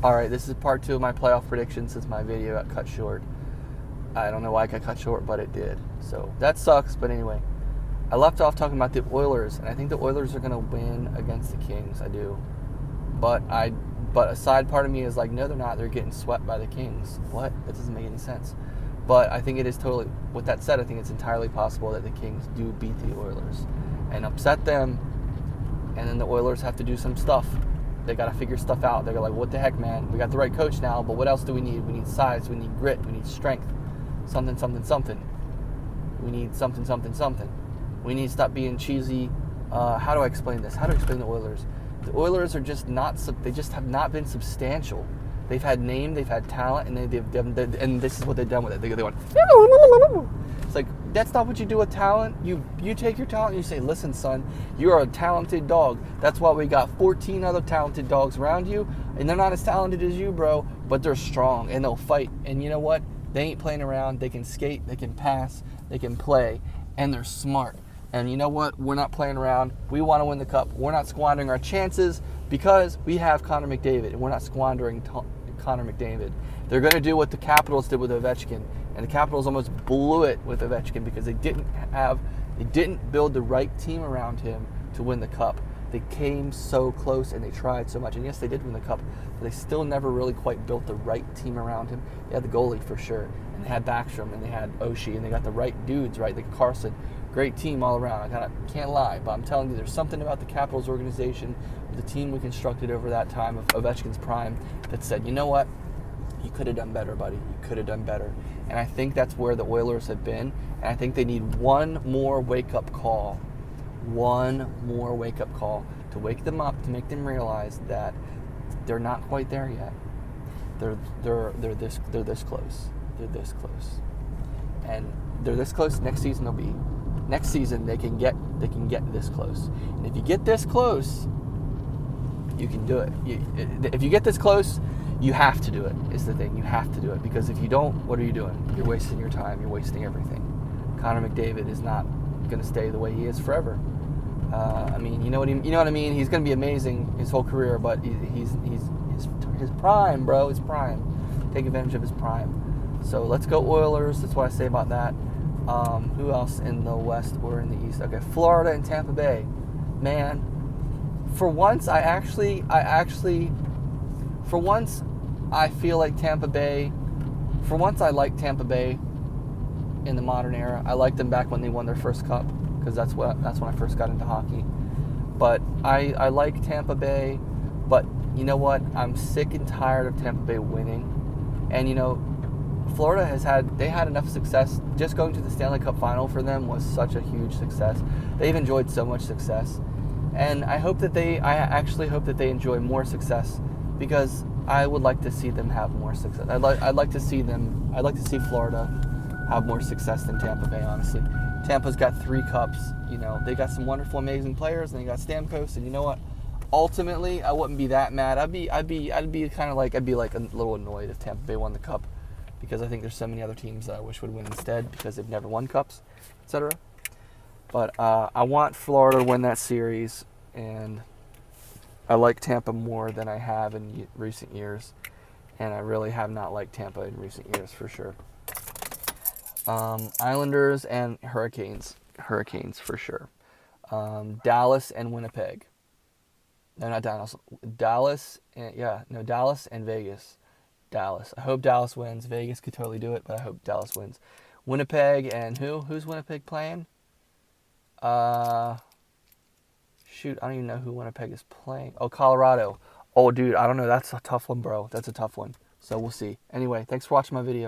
Alright, this is part 2 of my playoff predictions since my video got cut short. I don't know why it got cut short, but it did. So that sucks, but anyway. I left off talking about the Oilers, and I think the Oilers are going to win against the Kings. I do. But a side part of me is like, no, they're not. They're getting swept by the Kings. What? That doesn't make any sense. But I think it is totally, with that said, I think it's entirely possible that the Kings do beat the Oilers and upset them, and then the Oilers have to do some stuff. They got to figure stuff out. They're like, what the heck, man? We got the right coach now, but what else do we need? We need size. We need grit. We need strength. Something, something, something. We need something, something, something. We need to stop being cheesy. How do I explain this? How do I explain the Oilers? The Oilers are just not, they just have not been substantial. They've had name, they've had talent, and and this is what they've done with it. They went, it's like, that's not what you do with talent. You take your talent and you say, listen, son, you are a talented dog. That's why we got 14 other talented dogs around you, and they're not as talented as you, bro, but they're strong, and they'll fight. And you know what? They ain't playing around. They can skate, they can pass, they can play, and they're smart. And you know what? We're not playing around. We want to win the cup. We're not squandering our chances because we have Connor McDavid, and we're not squandering Connor McDavid. They're going to do what the Capitals did with Ovechkin, and the Capitals almost blew it with Ovechkin because they didn't build the right team around him to win the cup. They came so close and they tried so much, and yes, they did win the cup, but they still never really quite built the right team around him. They had the goalie for sure, and they had Backstrom, and they had Oshie, and they got the right dudes, right? Like Carson. Great team all around. I can't lie, but I'm telling you, there's something about the Capitals organization, the team we constructed over that time of Ovechkin's prime, that said, you know what? You could have done better, buddy. You could have done better. And I think that's where the Oilers have been. And I think they need one more wake-up call. One more wake-up call to wake them up, to make them realize that they're not quite there yet. They're this close. They're this close. And they're this close. Next season they'll be. Next season they can get this close. And if you get this close, you can do it. If you get this close, you have to do it. Is the thing. You have to do it, because if you don't, what are you doing? You're wasting your time. You're wasting everything. Connor McDavid is not going to stay the way he is forever. I mean, you know what I mean. He's going to be amazing his whole career, but he's his prime, bro. His prime. Take advantage of his prime. So let's go Oilers. That's what I say about that. Who else in the West or in the East? Okay, Florida and Tampa Bay. Man, for once I feel like Tampa Bay. For once I like Tampa Bay in the modern era. I liked them back when they won their first cup, because that's when I first got into hockey. But I like Tampa Bay, but you know what? I'm sick and tired of Tampa Bay winning. And you know, Florida they had enough success. Just going to the Stanley Cup final for them was such a huge success. They've enjoyed so much success. And I actually hope that they enjoy more success, because I would like to see them have more success. I'd like to see Florida have more success than Tampa Bay, honestly. Tampa's got 3 cups, you know. They got some wonderful, amazing players, and they got Stamkos, and you know what? Ultimately, I wouldn't be that mad. I'd be like a little annoyed if Tampa Bay won the cup, because I think there's so many other teams that I wish would win instead, because they've never won cups, etc. But I want Florida to win that series, and I like Tampa more than I have in recent years, and I really have not liked Tampa in recent years for sure. Islanders and Hurricanes for sure. Dallas and Winnipeg. No, not Dallas. Dallas and Vegas. Dallas. I hope Dallas wins. Vegas could totally do it, but I hope Dallas wins. Winnipeg and who? Who's Winnipeg playing? Shoot, I don't even know who Winnipeg is playing. Oh, Colorado. Oh, dude, I don't know. That's a tough one, bro. That's a tough one. So we'll see. Anyway, thanks for watching my video.